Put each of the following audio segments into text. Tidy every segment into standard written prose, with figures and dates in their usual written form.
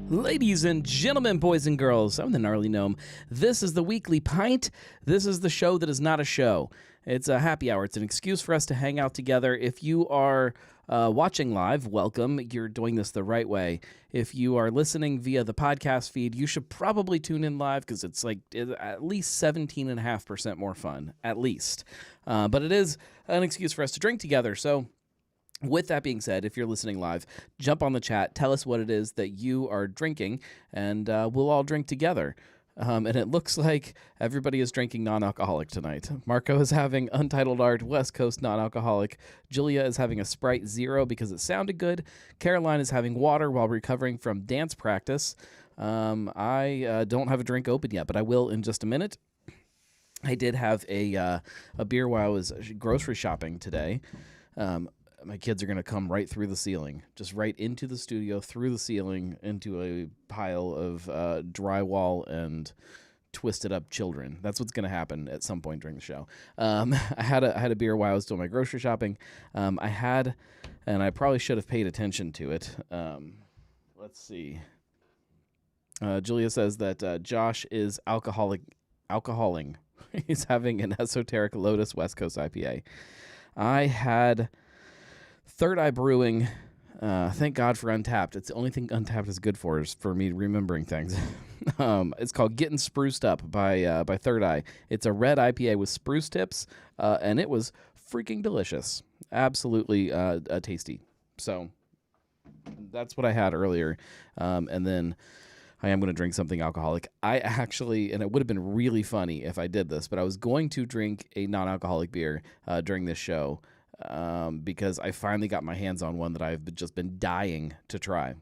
Ladies and gentlemen, boys and girls, I'm the Gnarly Gnome. This is the Weekly Pint. This is the show that is not a show. It's a happy hour. It's an excuse for us to hang out together. If you are watching live, welcome. You're doing this the right way. If you are listening via the podcast feed, you should probably tune in live because it's like at least 17.5% more fun, at least. But it is an excuse for us to drink together, so... With that being said, if you're listening live, jump on the chat, tell us what it is that you are drinking, and we'll all drink together. And it looks like everybody is drinking non-alcoholic tonight. Marco is having Untitled Art, West Coast non-alcoholic. Julia is having a Sprite Zero because it sounded good. Caroline is having water while recovering from dance practice. I don't have a drink open yet, but I will in just a minute. I did have a beer while I was grocery shopping today. My kids are going to come right through the ceiling, just right into the studio, through the ceiling, into a pile of drywall and twisted up children. That's what's going to happen at some point during the show. I had a beer while I was doing my grocery shopping. And I probably should have paid attention to it. Let's see. Julia says that Josh is alcoholing. He's having an Esoteric Lotus West Coast IPA. I had... Third Eye Brewing, thank God for Untapped. It's the only thing Untapped is good for is for me remembering things. It's called Getting Spruced Up by Third Eye. It's a red IPA with spruce tips, and it was freaking delicious. Absolutely tasty. So that's what I had earlier. And then I am going to drink something alcoholic. I actually, and it would have been really funny if I did this, but I was going to drink a non-alcoholic beer during this show. Because I finally got my hands on one that I've just been dying to try.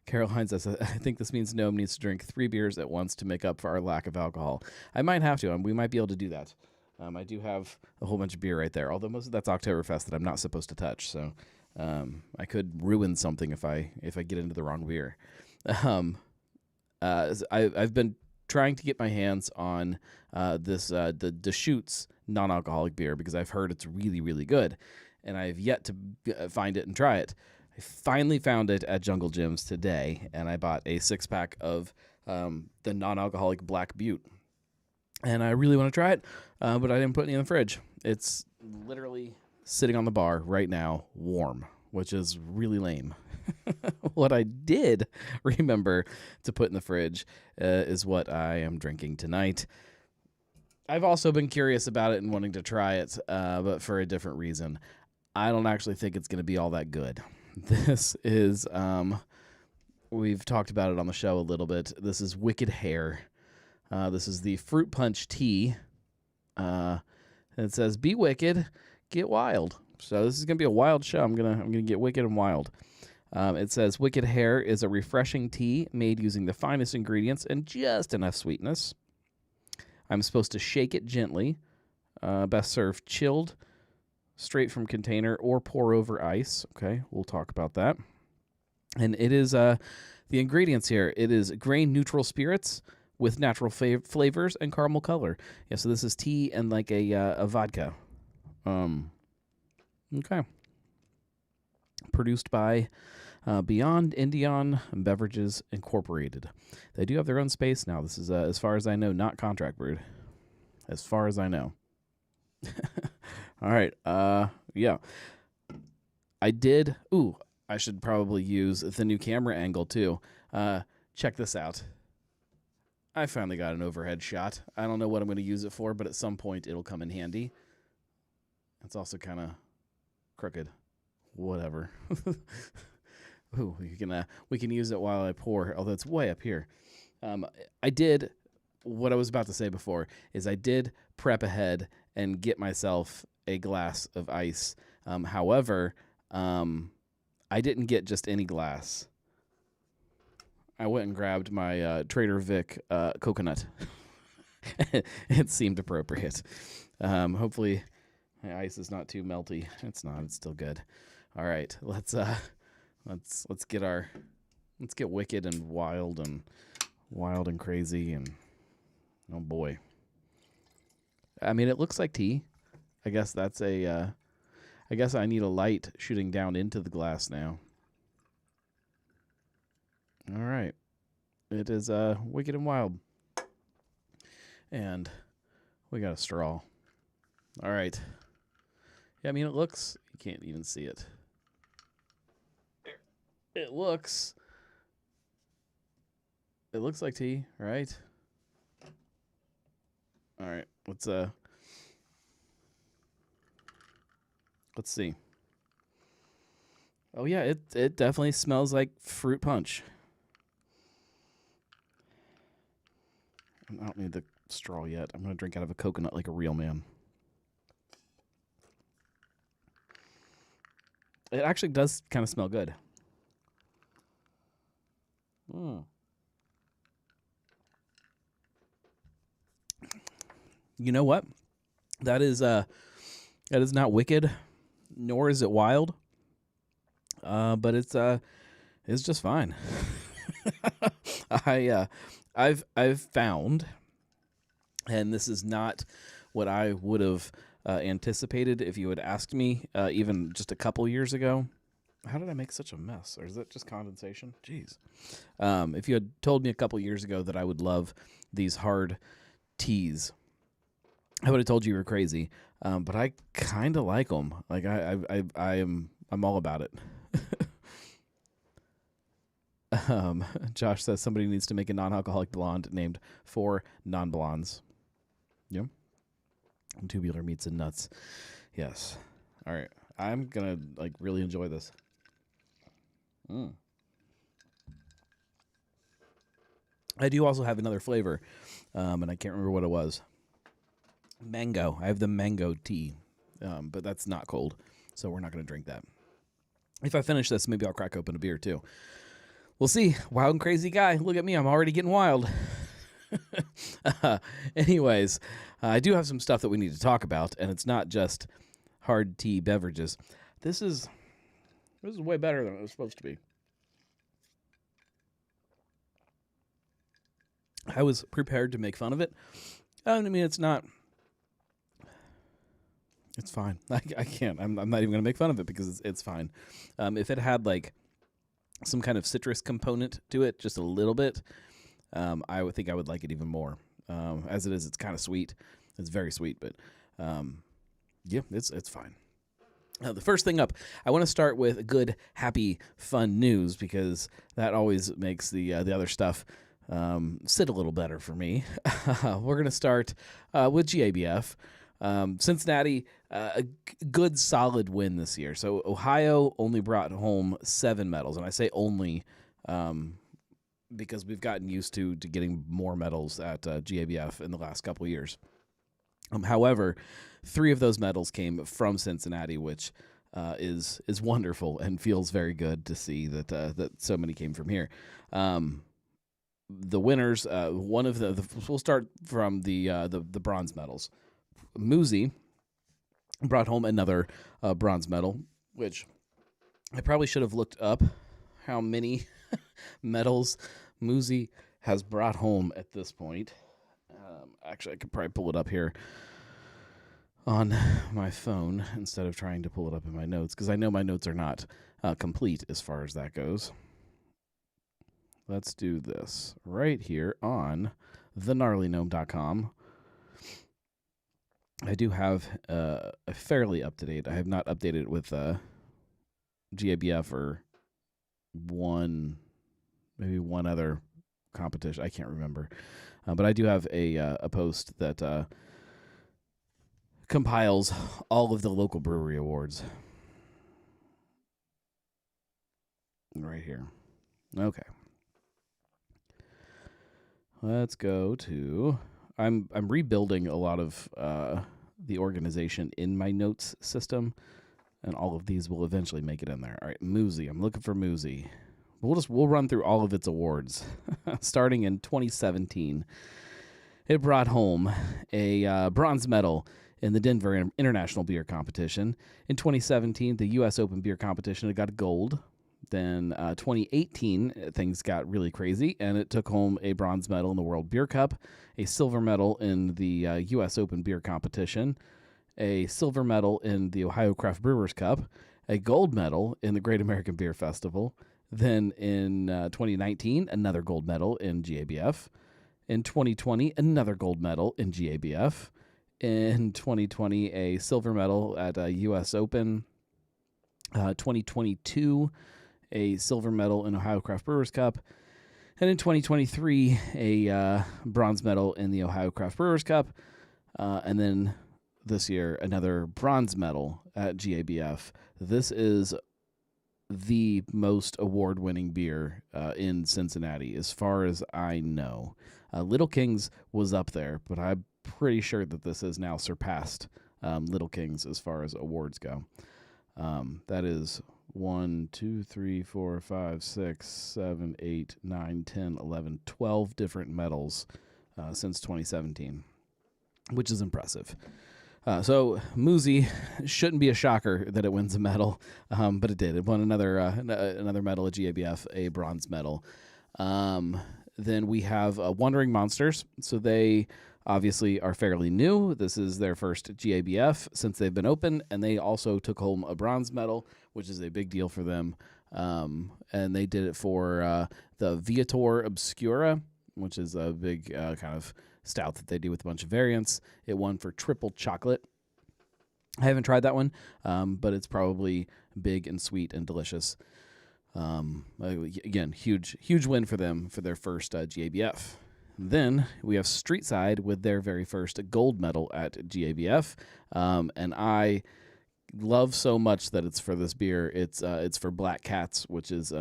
Caroline says, I think this means Gnome needs to drink 3 beers at once to make up for our lack of alcohol. I might have to. We might be able to do that. I do have a whole bunch of beer right there, although most of that's Oktoberfest that I'm not supposed to touch. So I could ruin something if I get into the wrong beer. I've been trying to get my hands on the Deschutes non-alcoholic beer because I've heard it's really, really good, and I've yet to find it and try it. I finally found it at Jungle Gyms today, and I bought a 6-pack of the non-alcoholic Black Butte, and I really want to try it, but I didn't put any in the fridge. It's literally sitting on the bar right now, warm, which is really lame. What I did remember to put in the fridge is what I am drinking tonight. I've also been curious about it and wanting to try it, but for a different reason. I don't actually think it's going to be all that good. This is, we've talked about it on the show a little bit. This is Wicked Hair. This is the Fruit Punch Tea. It says, "Be wicked, get wild." So this is going to be a wild show. I'm gonna get wicked and wild. It says, "Wicked Hair is a refreshing tea made using the finest ingredients and just enough sweetness. I'm supposed to shake it gently. Best served chilled, straight from container, or pour over ice." Okay, we'll talk about that. And it is the ingredients here. It is grain-neutral spirits with natural flavors and caramel color. Yeah, so this is tea and like a vodka. Okay. Produced by Beyond Indian Beverages Incorporated. They do have their own space now. This is, as far as I know, not contract brewed. As far as I know. All right. Yeah. I did. Ooh, I should probably use the new camera angle too. Check this out. I finally got an overhead shot. I don't know what I'm going to use it for, but at some point it'll come in handy. It's also kind of crooked. Whatever. Ooh, we can use it while I pour, although it's way up here. What I was about to say before is I did prep ahead and get myself a glass of ice. However, I didn't get just any glass. I went and grabbed my Trader Vic coconut. It seemed appropriate. Hopefully my ice is not too melty. It's not. It's still good. All right, let's get wicked and wild and crazy and oh boy. I mean, it looks like tea. I guess that's I guess I need a light shooting down into the glass now. It is wicked and wild. And we got a straw. All right. Yeah, I mean, it looks, you can't even see it. It looks like tea, right? All right, let's see. Oh yeah, it definitely smells like fruit punch. I don't need the straw yet. I'm gonna drink out of a coconut like a real man. It actually does kind of smell good. You know what? That is not wicked, nor is it wild. But it's just fine. I've found, and this is not what I would have anticipated if you had asked me even just a couple years ago. How did I make such a mess? Or is that just condensation? Jeez. If you had told me a couple years ago that I would love these hard teas, I would have told you were crazy. But I kind of like them. Like I'm all about it. Josh says somebody needs to make a non-alcoholic blonde named Four Non-Blondes. Yep. And tubular meats and nuts. Yes. All right. I'm gonna really enjoy this. I do also have another flavor, and I can't remember what it was. Mango. I have the mango tea, but that's not cold, so we're not gonna drink that. If I finish this, maybe I'll crack open a beer too. We'll see. Wild and crazy guy. Look at me. I'm already getting wild. Anyways, I do have some stuff that we need to talk about, and it's not just hard tea beverages. This is way better than it was supposed to be. I was prepared to make fun of it. I mean, it's not. It's fine. I can't. I'm not even going to make fun of it because it's fine. If it had some kind of citrus component to it, just a little bit, I would think I would like it even more. As it is, it's kind of sweet. It's very sweet, but yeah, it's fine. The first thing up, I want to start with good, happy, fun news because that always makes the other stuff sit a little better for me. We're going to start with GABF. Cincinnati, a good solid win this year. So Ohio only brought home 7 medals, and I say only because we've gotten used to getting more medals at GABF in the last couple of years. However, 3 of those medals came from Cincinnati, which is wonderful and feels very good to see that so many came from here. The winners, one of we'll start from the bronze medals. Muzi brought home another bronze medal, which I probably should have looked up how many medals Muzi has brought home at this point. Actually, I could probably pull it up here on my phone instead of trying to pull it up in my notes, because I know my notes are not complete as far as that goes. Let's do this right here on thegnarlygnome.com. I do have a fairly up-to-date. I have not updated it with GABF or maybe one other competition. I can't remember. But I do have a post that compiles all of the local brewery awards. Right here. Okay. Let's go to... I'm rebuilding a lot of the organization in my notes system, and all of these will eventually make it in there. All right, Muzi. I'm looking for Muzi. We'll run through all of its awards. Starting in 2017, it brought home a bronze medal in the Denver International Beer Competition. In 2017, the U.S. Open Beer Competition, it got gold. Then 2018, things got really crazy, and it took home a bronze medal in the World Beer Cup, a silver medal in the U.S. Open Beer Competition, a silver medal in the Ohio Craft Brewers Cup, a gold medal in the Great American Beer Festival, Then in 2019, another gold medal in GABF. In 2020, another gold medal in GABF. In 2020, a silver medal at a U.S. Open. 2022, a silver medal in Ohio Craft Brewers Cup. And in 2023, a bronze medal in the Ohio Craft Brewers Cup. And then this year, another bronze medal at GABF. This is the most award-winning beer in Cincinnati, as far as I know. Little Kings was up there, but I'm pretty sure that this has now surpassed Little Kings as far as awards go. That is 1, 2, 3, 4, 5, 6, 7, 8, 9, 10, 11, 12 different medals since 2017, which is impressive. So Muzi shouldn't be a shocker that it wins a medal, but it did. It won another medal at GABF, a bronze medal. Then we have Wandering Monsters. So they obviously are fairly new. This is their first GABF since they've been open, and they also took home a bronze medal, which is a big deal for them. And they did it for the Viator Obscura, which is a big kind of stout that they do with a bunch of variants. It won for triple chocolate. I haven't tried that one, but it's probably big and sweet and delicious. Again, huge win for them for their first GABF. Then we have Streetside with their very first gold medal at GABF, and I love so much that it's for this beer. It's for Black Cats, which is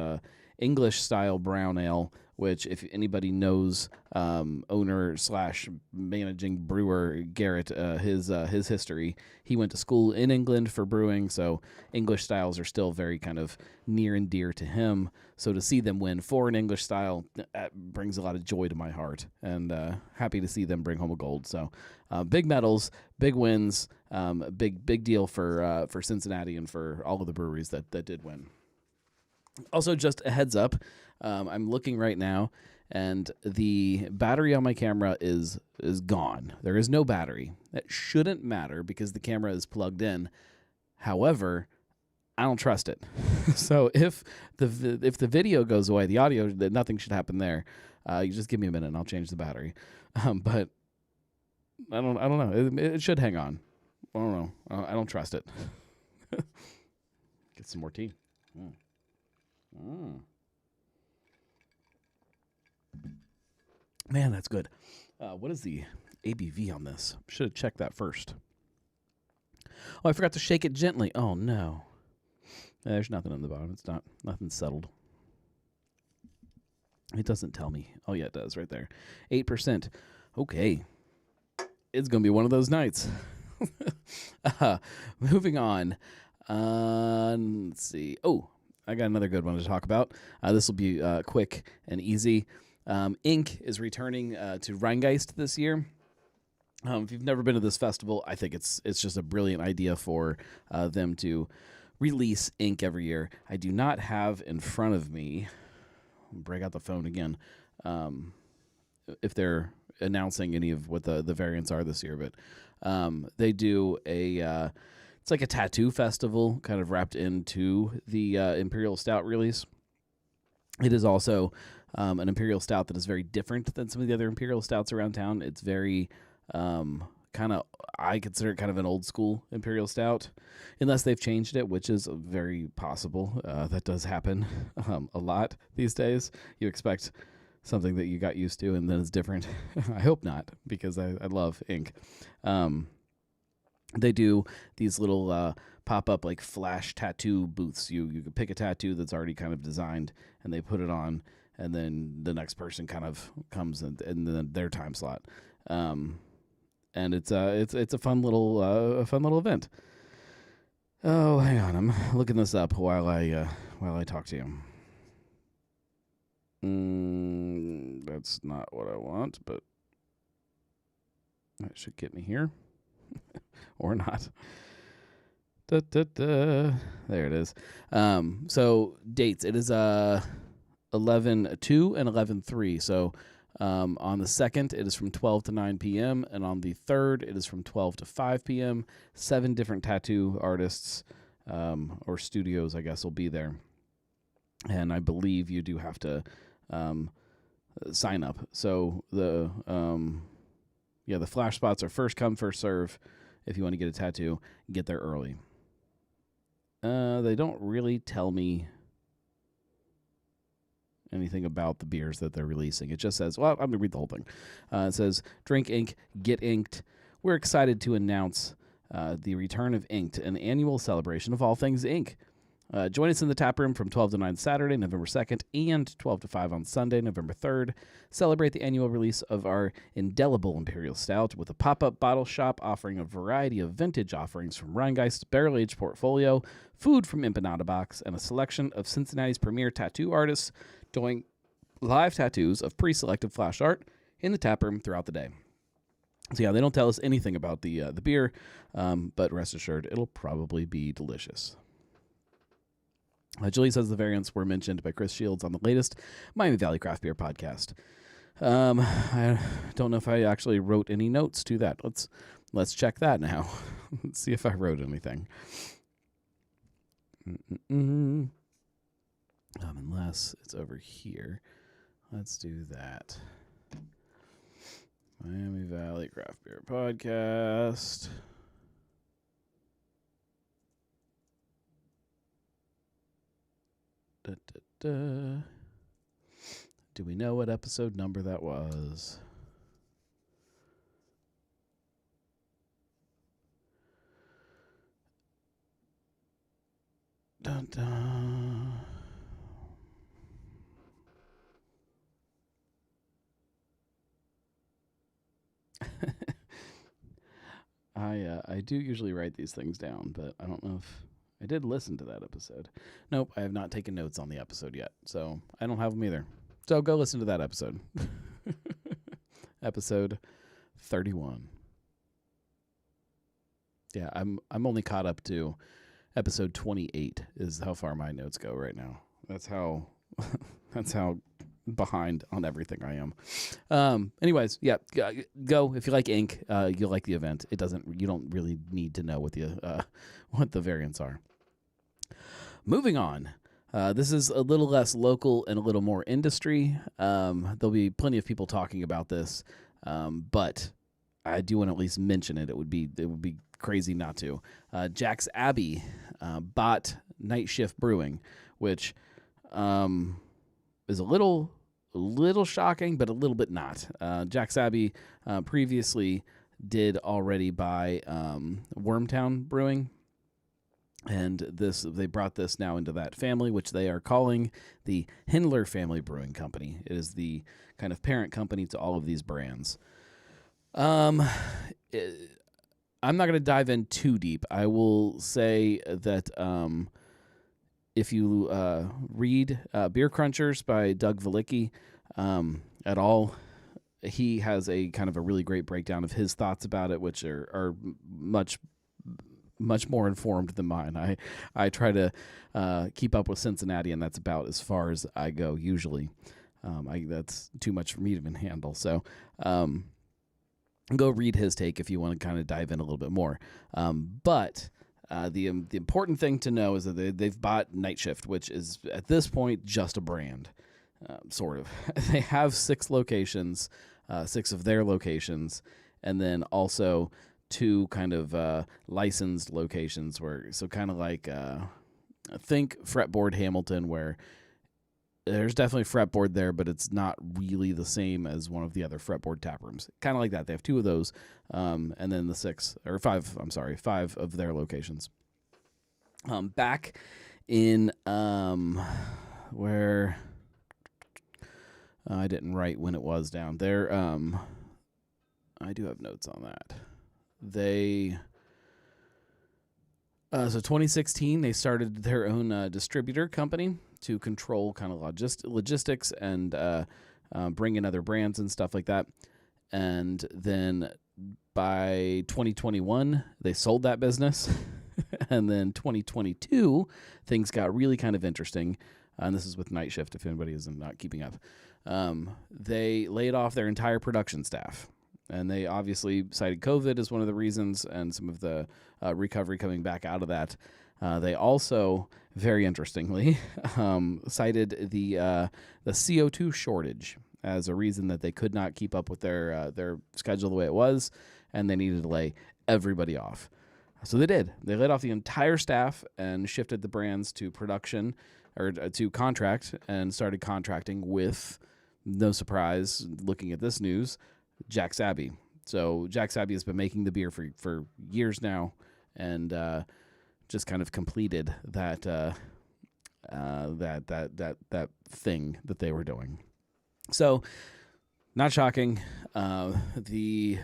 English style brown ale, which if anybody knows owner / managing brewer Garrett, his history, he went to school in England for brewing, so English styles are still very kind of near and dear to him. So to see them win for an English style brings a lot of joy to my heart, and happy to see them bring home a gold. So big medals, big wins, big deal for Cincinnati and for all of the breweries that did win. Also, just a heads up, I'm looking right now, and the battery on my camera is gone. There is no battery. That shouldn't matter because the camera is plugged in. However, I don't trust it. So if the video goes away, the audio, nothing should happen there. You just give me a minute and I'll change the battery. But I don't know. It should hang on. I don't know. I don't trust it. Get some more tea. Man, that's good. What is the ABV on this? Should have checked that first. Oh, I forgot to shake it gently. Oh, no. There's nothing on the bottom. It's nothing settled. It doesn't tell me. Oh, yeah, it does right there. 8%. Okay. It's going to be one of those nights. Moving on. Let's see. Oh, I got another good one to talk about. This will be quick and easy. Ink is returning to Rheingeist this year. If you've never been to this festival, I think it's just a brilliant idea for them to release Ink every year. I do not have in front of me, break out the phone again, if they're announcing any of what the variants are this year, but they do it's like a tattoo festival kind of wrapped into the Imperial Stout release. It is also an Imperial Stout that is very different than some of the other Imperial Stouts around town. It's very I consider it kind of an old school Imperial Stout, unless they've changed it, which is very possible. That does happen a lot these days. You expect something that you got used to and then it's different. I hope not, because I love Ink. They do these little pop-up like flash tattoo booths. You can pick a tattoo that's already kind of designed and they put it on, and then the next person kind of comes in then their time slot. And it's a fun little event. Oh, hang on, I'm looking this up while I talk to you. That's not what I want, but that should get me here. Or not. There it is. So dates. It is 11/2 and 11/3. So on the 2nd, it is from 12 to 9 p.m. And on the 3rd, it is from 12 to 5 p.m. 7 different tattoo artists or studios, I guess, will be there. and I believe you do have to sign up. So the flash spots are first come, first serve. If you want to get a tattoo, get there early. They don't really tell me anything about the beers that they're releasing. It just says, well, I'm going to read the whole thing. It says, drink ink, get inked. We're excited to announce the return of Inked, an annual celebration of all things ink. Join us in the tap room from 12 to 9 Saturday, November 2nd, and 12 to 5 on Sunday, November 3rd. Celebrate the annual release of our indelible Imperial Stout with a pop-up bottle shop offering a variety of vintage offerings from Rheingeist's barrel-aged portfolio, food from Empanada Box, and a selection of Cincinnati's premier tattoo artists doing live tattoos of pre-selected flash art in the tap room throughout the day. So yeah, they don't tell us anything about the beer, but rest assured, it'll probably be delicious. Julie says the variants were mentioned by Chris Shields on the latest Miami Valley Craft Beer podcast. I don't know if I actually wrote any notes to that. Let's check that now. Let's see if I wrote anything. Unless it's over here. Let's do that. Miami Valley Craft Beer podcast. Do we know what episode number that was? Dun, dun. I do usually write these things down, but I don't know if I did listen to that episode. Nope, I have not taken notes on the episode yet, so I don't have them either. So go listen to that episode. Episode 31. Yeah, I'm only caught up to episode 28 is how far my notes go right now. That's how behind on everything I am. Anyways, yeah, go if you like ink. You'll like the event. You don't really need to know what the variants are. Moving on. This is a little less local and a little more industry. There'll be plenty of people talking about this, but I do want to at least mention it. It would be crazy not to. Jack's Abbey bought Night Shift Brewing, which is a little shocking, but a little bit not. Jack's Abbey previously did already buy Wormtown Brewing, and they brought this now into that family, which they are calling the Hindler Family Brewing Company. It is the kind of parent company to all of these brands. I'm not going to dive in too deep. I will say that if you read Beer Crunchers by Doug Valicki at all, he has a kind of a really great breakdown of his thoughts about it, which are much more informed than mine. I try to keep up with Cincinnati, and that's about as far as I go usually. That's too much for me to even handle. So go read his take if you want to kind of dive in a little bit more. But the important thing to know is that they've bought Night Shift, which is at this point just a brand, sort of. They have 6 locations, 6 of their locations, and then also 2 kind of licensed locations so kind of like think Fretboard Hamilton, where there's definitely fretboard there, but it's not really the same as one of the other fretboard tap rooms. Kind of like that. They have 2 of those, and then 5 of their locations. Back in where I didn't write when it was down there. I do have notes on that. So 2016, they started their own distributor company to control kind of logistics and bring in other brands and stuff like that. And then by 2021, they sold that business. And then 2022, things got really kind of interesting. And this is with Night Shift, if anybody is not keeping up. They laid off their entire production staff. And they obviously cited COVID as one of the reasons and some of the recovery coming back out of that. They also, very interestingly, cited the CO2 shortage as a reason that they could not keep up with their schedule the way it was, and they needed to lay everybody off. So they did. They laid off the entire staff and shifted the brands to production or to contract and started contracting with, no surprise, looking at this news, Jack Sabby. So Jack Sabby has been making the beer for years now, and just kind of completed that thing that they were doing. So, not shocking. The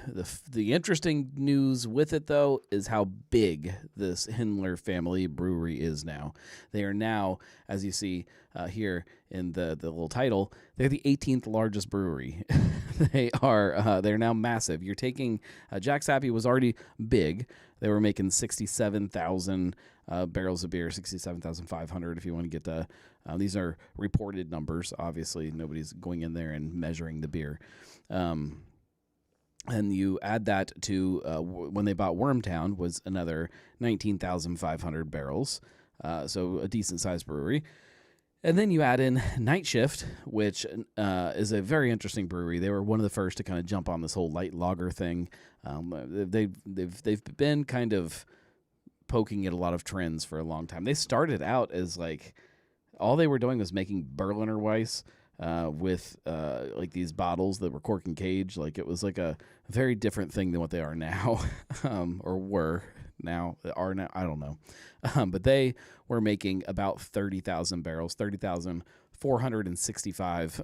interesting news with it, though, is how big this Hindler family brewery is now. They are now, as you see here in the little title, they're the 18th largest brewery. They're now massive. You're taking Jack Sabby was already big. They were making 67,000 barrels of beer, 67,500 if you want to get the. These are reported numbers. Obviously, nobody's going in there and measuring the beer. And you add that to when they bought Wormtown was another 19,500 barrels. So a decent-sized brewery. And then you add in Night Shift, which is a very interesting brewery. They were one of the first to kind of jump on this whole light lager thing. They've been kind of poking at a lot of trends for a long time. They started out as like all they were doing was making Berliner Weiss with like these bottles that were cork and cage. Like it was like a very different thing than what they are now, or were now, are now. I don't know, but they were making about 30,000 barrels, 30,465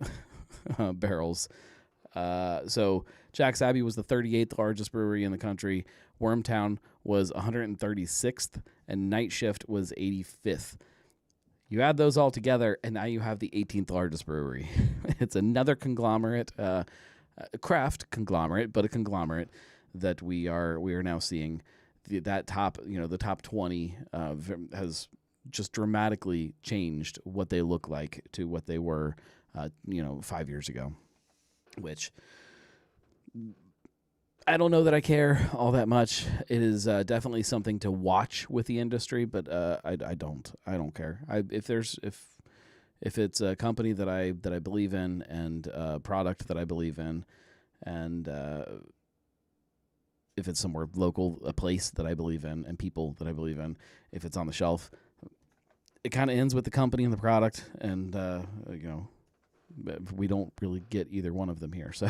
barrels. So Jack Sabby was the 38th largest brewery in the country. Wormtown was 136th, and Night Shift was 85th. You add those all together, and now you have the 18th largest brewery. It's another conglomerate, craft conglomerate, but a conglomerate that we are now seeing. The top 20 has just dramatically changed what they look like to what they were, 5 years ago, which I don't know that I care all that much. It is definitely something to watch with the industry, but I don't care. If it's a company that I believe in and a product that I believe in, and if it's somewhere local, a place that I believe in, and people that I believe in, if it's on the shelf, it kind of ends with the company and the product, and we don't really get either one of them here, so.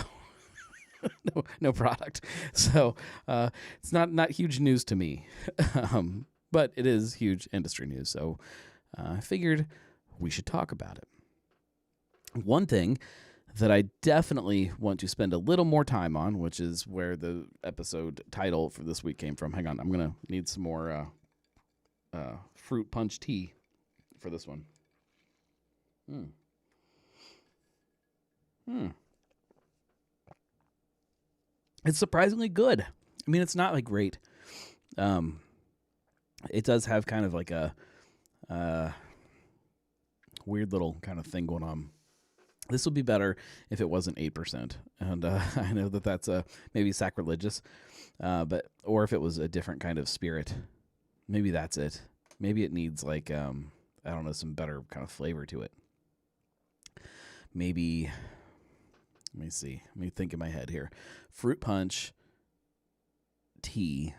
No product. So it's not huge news to me, but it is huge industry news. So I figured we should talk about it. One thing that I definitely want to spend a little more time on, which is where the episode title for this week came from. Hang on, I'm going to need some more fruit punch tea for this one. It's surprisingly good. I mean, it's not like great. It does have kind of like a weird little kind of thing going on. This would be better if it wasn't 8%, and I know that that's maybe sacrilegious, or if it was a different kind of spirit. Maybe that's it. Maybe it needs like I don't know, some better kind of flavor to it. Maybe. Let me see. Let me think in my head here. Fruit punch, tea.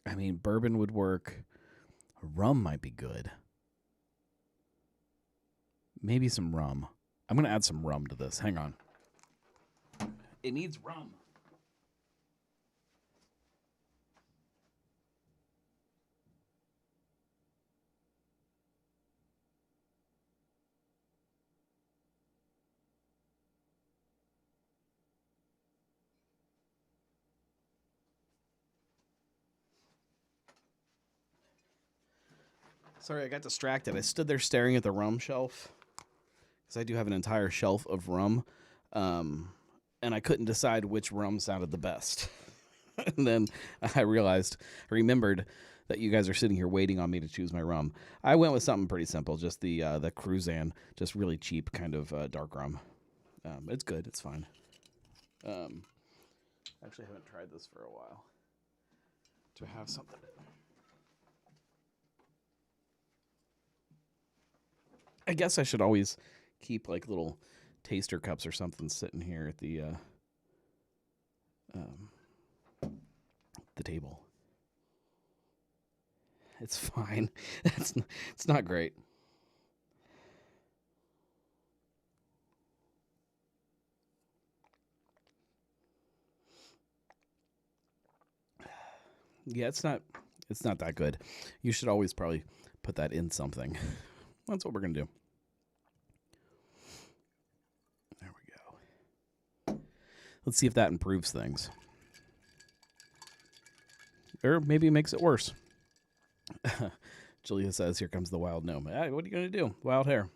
I mean, bourbon would work. Rum might be good. Maybe some rum. I'm going to add some rum to this. Hang on. It needs rum. Sorry, I got distracted. I stood there staring at the rum shelf because I do have an entire shelf of rum, and I couldn't decide which rum sounded the best. And then I remembered that you guys are sitting here waiting on me to choose my rum. I went with something pretty simple, just the Cruzan, just really cheap kind of dark rum. It's good. It's fine. Actually, I haven't tried this for a while. Do I have something? I guess I should always keep like little taster cups or something sitting here at um, the table. It's fine. It's not great. Yeah, it's not that good. You should always probably put that in something. That's what we're going to do. There we go. Let's see if that improves things. Or maybe it makes it worse. Julia says, here comes the wild gnome. Hey, what are you going to do? Wild hair.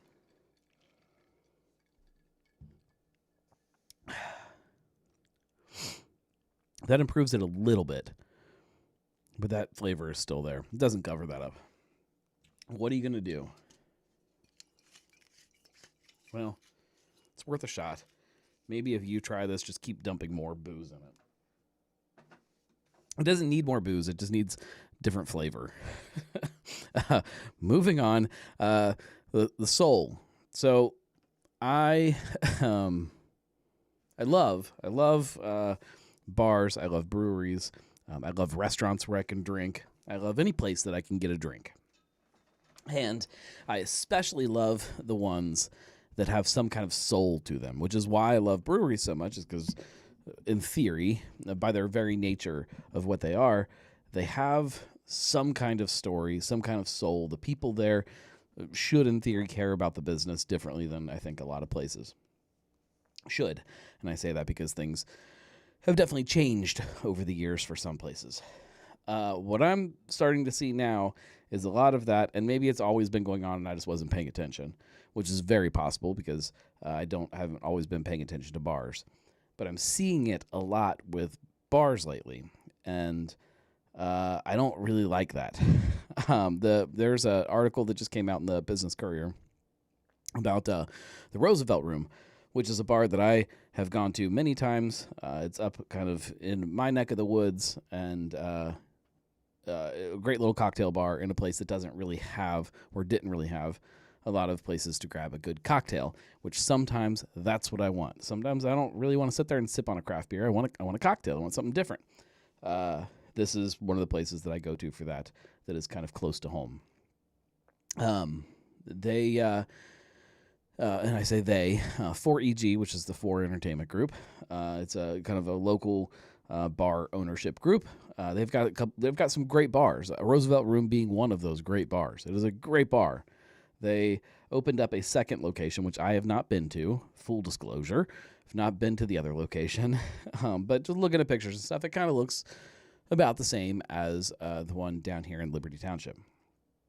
That improves it a little bit. But that flavor is still there. It doesn't cover that up. What are you going to do? Well, it's worth a shot. Maybe if you try this, just keep dumping more booze in it. It doesn't need more booze. It just needs different flavor. Moving on. The soul. So I love bars. I love breweries. I love restaurants where I can drink. I love any place that I can get a drink. And I especially love the ones that have some kind of soul to them, which is why I love breweries so much, is because in theory, by their very nature of what they are, they have some kind of story, some kind of soul. The people there should, in theory, care about the business differently than I think a lot of places should. And I say that because things have definitely changed over the years for some places. What I'm starting to see now is a lot of that, and maybe it's always been going on and I just wasn't paying attention, which is very possible because I haven't always been paying attention to bars. But I'm seeing it a lot with bars lately, and I don't really like that. There's an article that just came out in the Business Courier about the Roosevelt Room, which is a bar that I have gone to many times. It's up kind of in my neck of the woods, and a great little cocktail bar in a place that didn't really have a lot of places to grab a good cocktail, which sometimes that's what I want. Sometimes I don't really want to sit there and sip on a craft beer. I want a cocktail. I want something different. This is one of the places that I go to for that is kind of close to home. They and I say they, 4EG, which is the 4 Entertainment Group. It's a kind of a local bar ownership group. They've got some great bars. Roosevelt Room being one of those great bars. It is a great bar. They opened up a second location, which I have not been to. Full disclosure, I've not been to the other location, but just looking at pictures and stuff, it kind of looks about the same as the one down here in Liberty Township,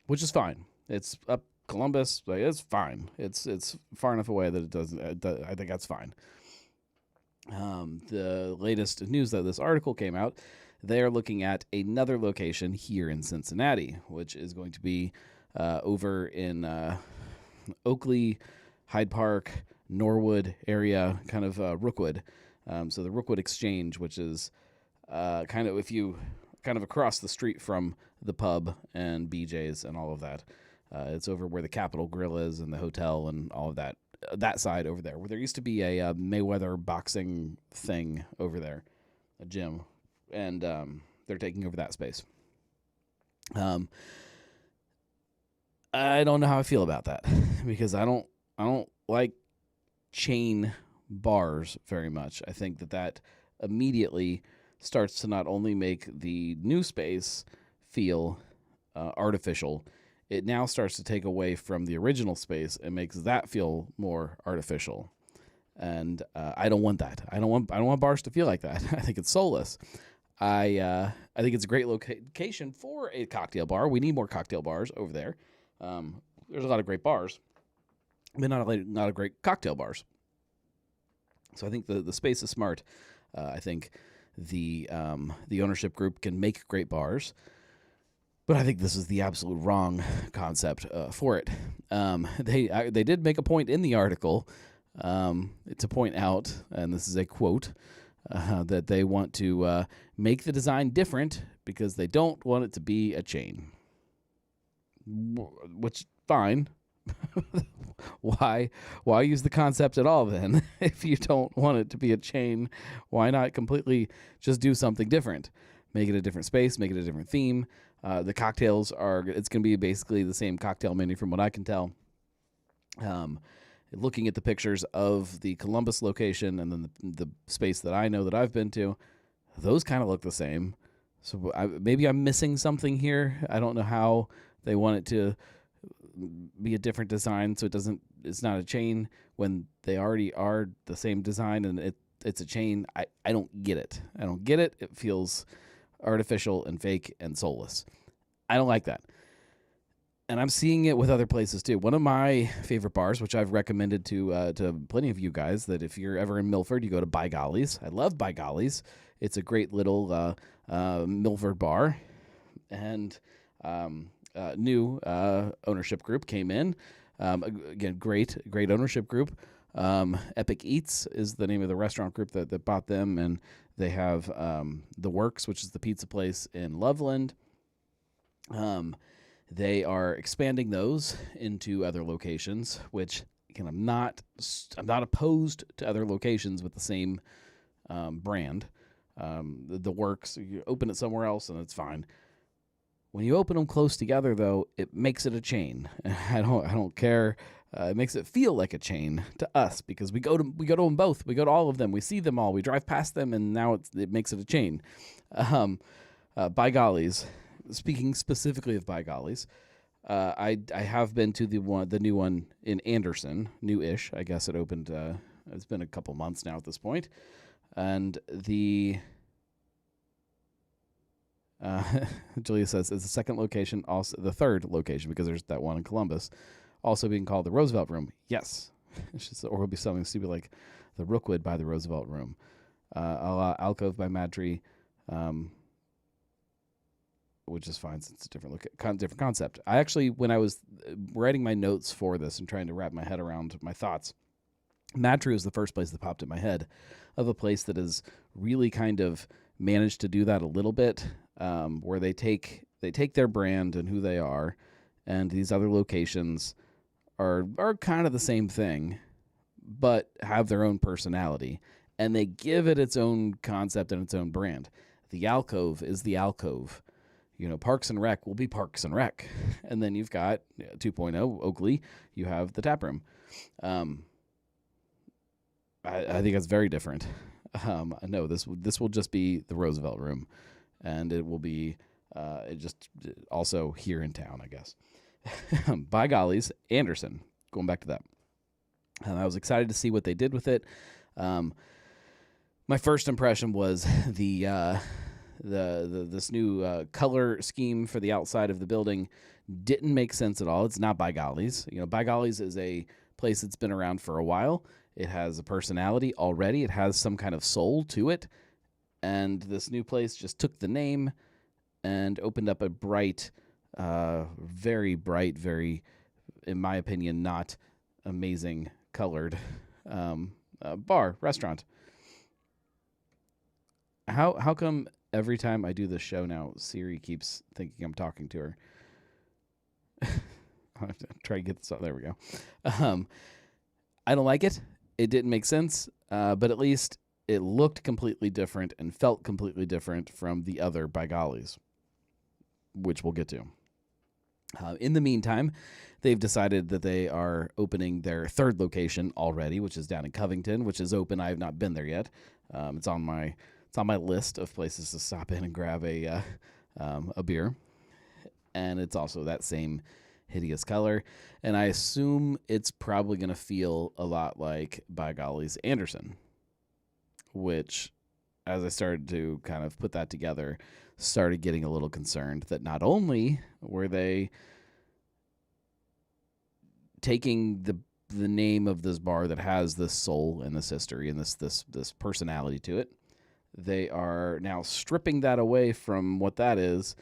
which is fine. It's up Columbus. It's fine. It's far enough away that it doesn't. I think that's fine. The latest news that this article came out, they are looking at another location here in Cincinnati, which is going to be over in Oakley, Hyde Park, Norwood area, kind of Rookwood. So the Rookwood Exchange, which is kind of across the street from the pub and BJ's and all of that. It's over where the Capitol Grill is and the hotel and all of that side over there, where there used to be a Mayweather boxing thing over there, a gym, and they're taking over that space. I don't know how I feel about that because I don't like chain bars very much. I think that immediately starts to not only make the new space feel artificial, it now starts to take away from the original space and makes that feel more artificial. And I don't want that. I don't want bars to feel like that. I think it's soulless. I think it's a great location for a cocktail bar. We need more cocktail bars over there. There's a lot of great bars, but not a great cocktail bars. So I think the space is smart. I think the ownership group can make great bars, but I think this is the absolute wrong concept for it. They did make a point in the article to point out, and this is a quote, that they want to make the design different because they don't want it to be a chain. Which, fine. why use the concept at all then? If you don't want it to be a chain, why not completely just do something different? Make it a different space, make it a different theme. The cocktails it's going to be basically the same cocktail menu from what I can tell. Looking at the pictures of the Columbus location and then the space that I know that I've been to, those kind of look the same. So maybe I'm missing something here. I don't know how they want it to be a different design so it's not a chain when they already are the same design and it's a chain. I don't get it. It feels artificial and fake and soulless. I don't like that. And I'm seeing it with other places too. One of my favorite bars, which I've recommended to plenty of you guys, that if you're ever in Milford, you go to By Gollies. I love By Gollies. It's a great little Milford bar. And new ownership group came in. Again, great ownership group. Epic Eats is the name of the restaurant group that bought them. And they have The Works, which is the pizza place in Loveland. They are expanding those into other locations, which again, I'm not opposed to other locations with the same brand. The Works, you open it somewhere else and it's fine. When you open them close together, though, it makes it a chain. I don't care. It makes it feel like a chain to us because we go to them both. We go to all of them. We see them all. We drive past them, and now it makes it a chain. By Gollies. Speaking specifically of By Gollies, I have been to the new one in Anderson, new-ish. I guess it opened. It's been a couple months now at this point, and Julia says it's the second location, also the third location because there's that one in Columbus, also being called the Roosevelt Room. Yes, or it'll be something stupid like the Rookwood by the Roosevelt Room, Alcove by Madtree. Which is fine since it's a different concept. I actually, when I was writing my notes for this and trying to wrap my head around my thoughts, Madtree was the first place that popped in my head of a place that has really kind of managed to do that a little bit, where they take their brand and who they are, and these other locations are kind of the same thing, but have their own personality, and they give it its own concept and its own brand. The Alcove is the Alcove. Parks and Rec will be Parks and Rec. And then you've got 2.0 Oakley. You have the tap room. I think that's very different. No, this will just be the Roosevelt Room. And it will be just also here in town, I guess. By Gollies, Anderson. Going back to that. I was excited to see what they did with it. My first impression was this new color scheme for the outside of the building didn't make sense at all. It's not By Gollies. By Gollies is a place that's been around for a while. It has a personality already. It has some kind of soul to it. And this new place just took the name and opened up a bright, very bright, very, in my opinion, not amazing colored restaurant. How come every time I do this show now, Siri keeps thinking I'm talking to her? I'll have to try to get this out. There we go. I don't like it. It didn't make sense, but at least it looked completely different and felt completely different from the other By Gollies, which we'll get to. In the meantime, they've decided that they are opening their third location already, which is down in Covington, which is open. I have not been there yet. It's on my list of places to stop in and grab a beer. And it's also that same hideous color. And I assume it's probably going to feel a lot like By Gollies Anderson, which, as I started to kind of put that together, started getting a little concerned that not only were they taking the name of this bar that has this soul and this history and this personality to it, they are now stripping that away from what that is.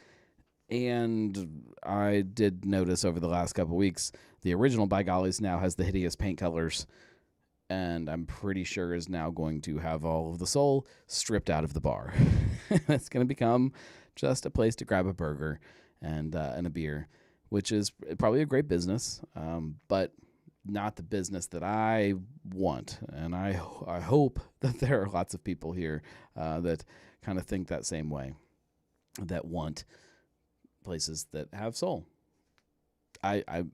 And I did notice over the last couple of weeks, the original By Gollies now has the hideous paint colors, and I'm pretty sure is now going to have all of the soul stripped out of the bar. It's going to become just a place to grab a burger and a beer, which is probably a great business, but not the business that I want. And I hope that there are lots of people here that kind of think that same way, that want places that have soul. I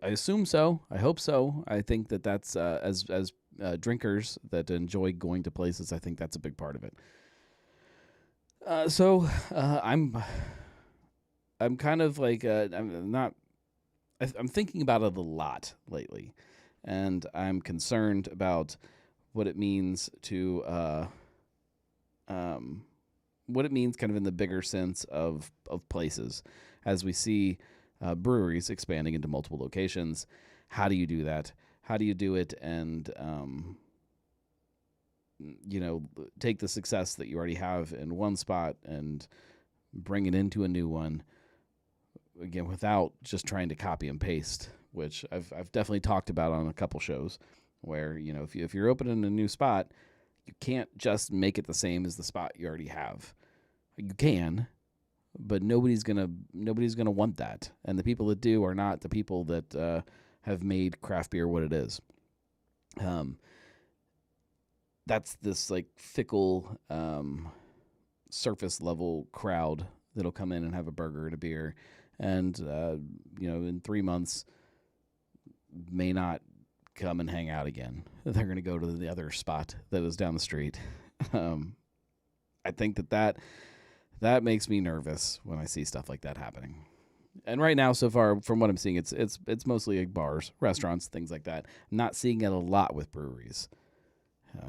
assume so. I hope so. I think that that's as drinkers that enjoy going to places, I think that's a big part of it. So I'm kind of like I'm thinking about it a lot lately, and I'm concerned about what it means to what it means kind of in the bigger sense of places as we see breweries expanding into multiple locations. How do you do that? How do you do it and take the success that you already have in one spot and bring it into a new one, again, without just trying to copy and paste, which I've definitely talked about on a couple shows, where if you're opening a new spot, you can't just make it the same as the spot you already have. You can, but nobody's gonna want that, and the people that do are not the people that have made craft beer what it is. That's this like fickle surface level crowd that'll come in and have a burger and a beer, and in 3 months may not come and hang out again. They're going to go to the other spot that is down the street. I think that makes me nervous when I see stuff like that happening. And right now, so far, from what I'm seeing, it's mostly like bars, restaurants, things like that. I'm not seeing it a lot with breweries.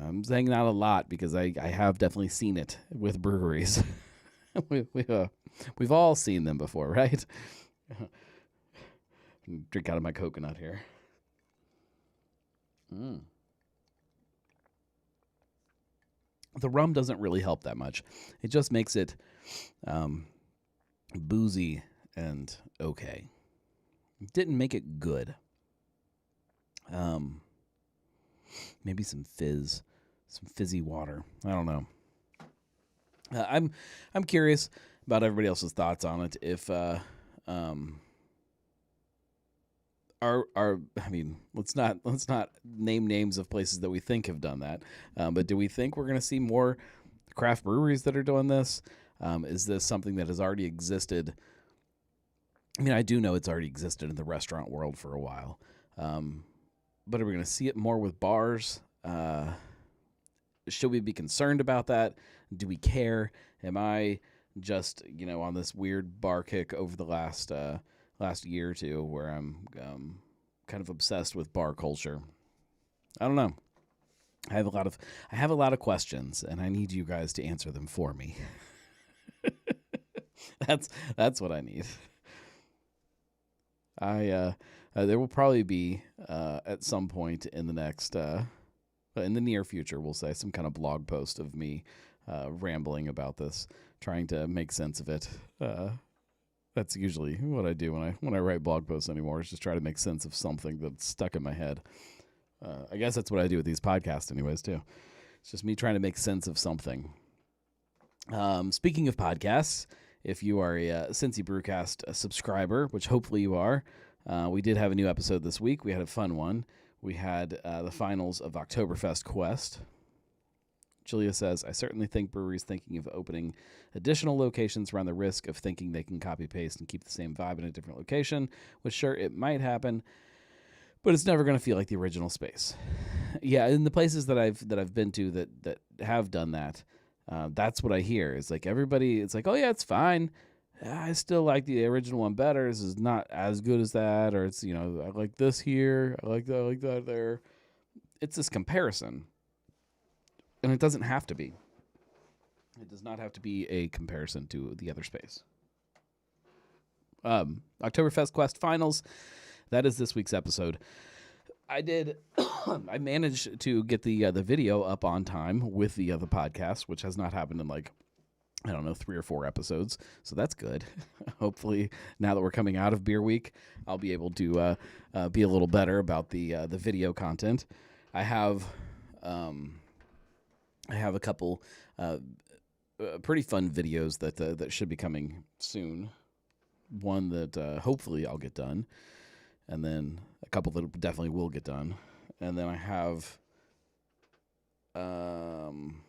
I'm saying not a lot because I have definitely seen it with breweries. We've all seen them before, right? Drink out of my coconut here. The rum doesn't really help that much. It just makes it boozy and okay. It didn't make it good. Maybe some fizzy water. I don't know. I'm curious about everybody else's thoughts on it. If let's not name names of places that we think have done that. But do we think we're going to see more craft breweries that are doing this? Is this something that has already existed? I mean, I do know it's already existed in the restaurant world for a while. But are we going to see it more with bars? Should we be concerned about that? Do we care? Am I just, on this weird bar kick over the last year or two where I'm kind of obsessed with bar culture? I don't know. I have a lot of questions, and I need you guys to answer them for me. That's what I need. There will probably be at some point in the next in the near future, we'll say, some kind of blog post of me rambling about this, trying to make sense of it. That's usually what I do when I write blog posts anymore, is just try to make sense of something that's stuck in my head. I guess that's what I do with these podcasts anyways, too. It's just me trying to make sense of something. Speaking of podcasts, if you are a Cincy Brewcast subscriber, which hopefully you are, we did have a new episode this week. We had a fun one. We had the finals of Oktoberfest Quest. Julia says, I certainly think breweries thinking of opening additional locations run the risk of thinking they can copy-paste and keep the same vibe in a different location, which sure, it might happen, but it's never going to feel like the original space. Yeah, in the places that I've been to that have done that, that's what I hear. It's like everybody, it's like, oh yeah, it's fine. I still like the original one better. This is not as good as that, or it's, I like this here, I like that there. It's this comparison. And it doesn't have to be. It does not have to be a comparison to the other space. Oktoberfest Quest Finals. That is this week's episode. I managed to get the video up on time with the other podcast, which has not happened in 3 or 4 episodes. So that's good. Hopefully, now that we're coming out of Beer Week, I'll be able to be a little better about the video content. I have a couple pretty fun videos that should be coming soon. one that hopefully I'll get done, and then a couple that definitely will get done, and then I have I'm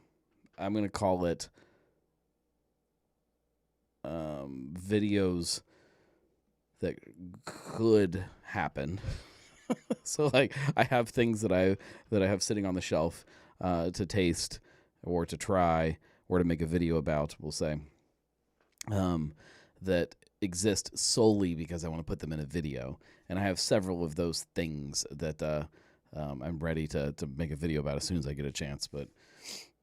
going to call it videos that could happen. So like I have things that I have sitting on the shelf to taste or to try or to make a video about, we'll say, that exist solely because I want to put them in a video. And I have several of those things that I'm ready to make a video about as soon as I get a chance. But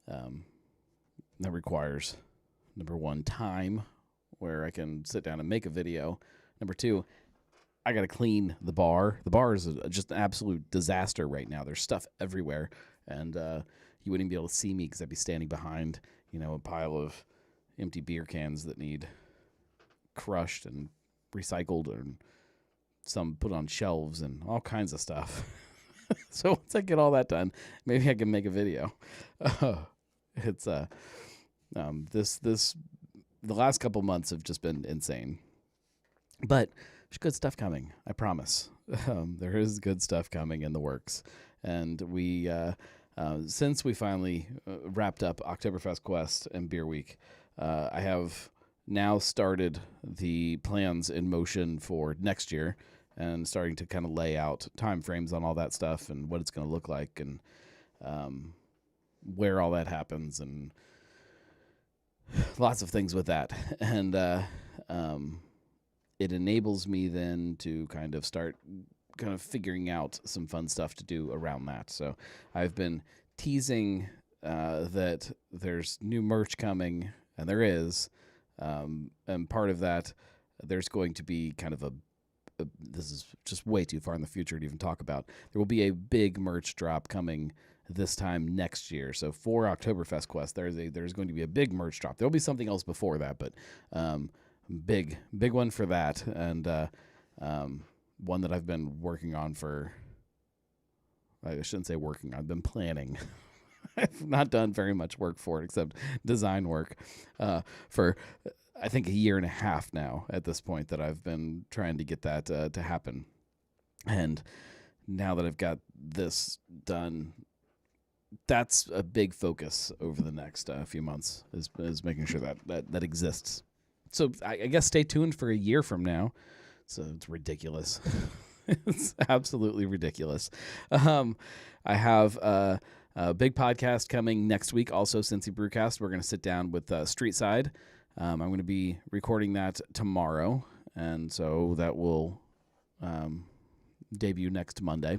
that requires, number one, time where I can sit down and make a video. Number two, I got to clean the bar. The bar is just an absolute disaster right now. There's stuff everywhere, and you wouldn't even be able to see me because I'd be standing behind, a pile of empty beer cans that need crushed and recycled, and some put on shelves and all kinds of stuff. So once I get all that done, maybe I can make a video. It's the last couple months have just been insane, but there's good stuff coming. I promise. There is good stuff coming in the works, and we since we finally wrapped up Oktoberfest Quest and Beer Week, I have now started the plans in motion for next year and starting to kind of lay out time frames on all that stuff and what it's going to look like and where all that happens and lots of things with that. And it enables me then to kind of start kind of figuring out some fun stuff to do around that. So I've been teasing that there's new merch coming, and there is. And part of that, there's going to be kind of this is just way too far in the future to even talk about. There will be a big merch drop coming this time next year. So for Oktoberfest Quest, there's going to be a big merch drop. There'll be something else before that, but big one for that, and one that I've been working on for. I shouldn't say working. I've been planning. I've not done very much work for it except design work for I think a year and a half now at this point that I've been trying to get that to happen. And now that I've got this done, that's a big focus over the next few months is making sure that exists. So I guess stay tuned for a year from now. So it's ridiculous. It's absolutely ridiculous. I have a big podcast coming next week. Also, Cincy Brewcast. We're going to sit down with Street Side. I'm going to be recording that tomorrow, and so that will debut next Monday.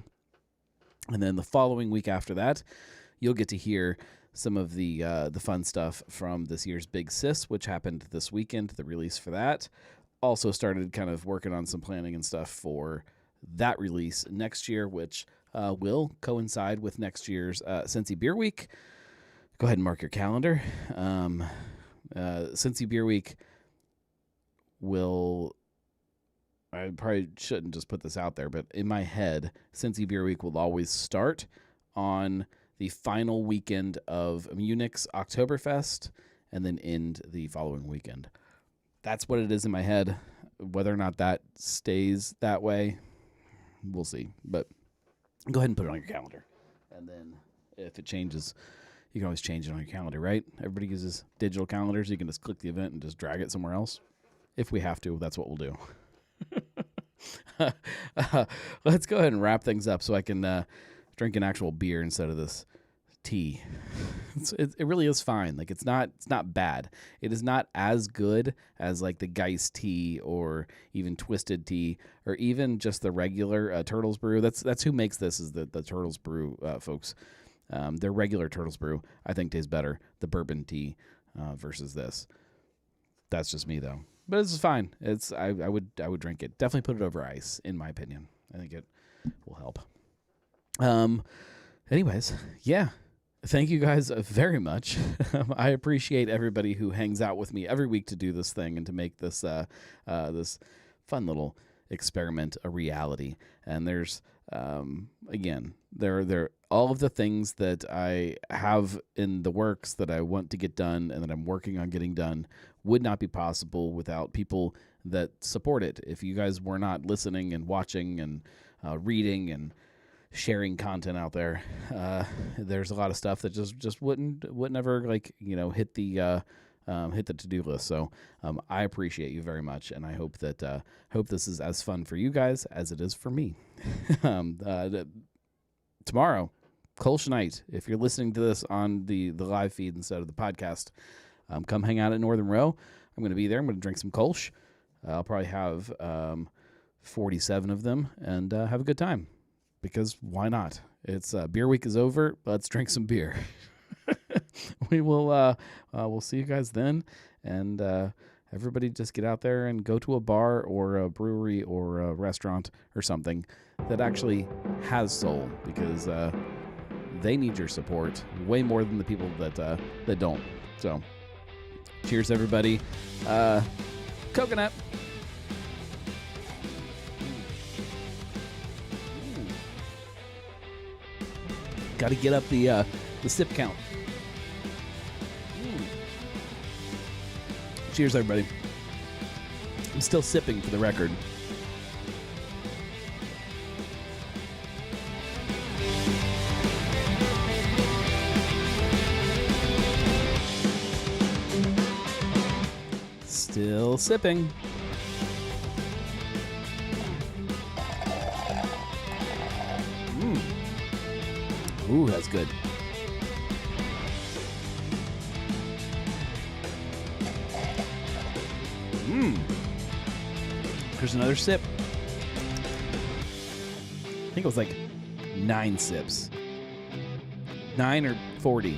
And then the following week after that, you'll get to hear some of the fun stuff from this year's Big Sis, which happened this weekend, the release for that. Also started kind of working on some planning and stuff for that release next year, which will coincide with next year's Cincy Beer Week. Go ahead and mark your calendar. Cincy Beer Week will... I probably shouldn't just put this out there, but in my head, Cincy Beer Week will always start on the final weekend of Munich's Oktoberfest and then end the following weekend. That's what it is in my head. Whether or not that stays that way, we'll see. But go ahead and put it on your calendar. And then if it changes, you can always change it on your calendar, right? Everybody uses digital calendars. You can just click the event and just drag it somewhere else. If we have to, that's what we'll do. Let's go ahead and wrap things up so I can drink an actual beer instead of this tea. It really is fine. Like it's not bad. It is not as good as like the Geist tea or even Twisted tea or even just the regular Turtles Brew. That's who makes this is the Turtles Brew folks. Their regular Turtles Brew I think tastes better. The bourbon tea versus this. That's just me though. But it's fine. I would drink it. Definitely put it over ice, in my opinion. I think it will help. Anyways, yeah. Thank you guys very much. I appreciate everybody who hangs out with me every week to do this thing and to make this this fun little experiment a reality. And there's again, there all of the things that I have in the works that I want to get done and that I'm working on getting done would not be possible without people that support it. If you guys were not listening and watching and reading and sharing content out there, there's a lot of stuff that just wouldn't ever hit the to-do list. So I appreciate you very much, and I hope that this is as fun for you guys as it is for me. Tomorrow, Kolsch night. If you're listening to this on the live feed instead of the podcast, come hang out at Northern Row. I'm going to be there. I'm going to drink some Kolsch. I'll probably have 47 of them and have a good time, because why not? It's beer week is over. Let's drink some beer. We'll see you guys then, and everybody just get out there and go to a bar or a brewery or a restaurant or something that actually has soul, because they need your support way more than the people that don't. So cheers, everybody. Coconut. Got to get up the sip count. Cheers, everybody. I'm still sipping, for the record. Still sipping. Ooh, that's good. Here's another sip. I think it was like 9 sips. 9 or 40.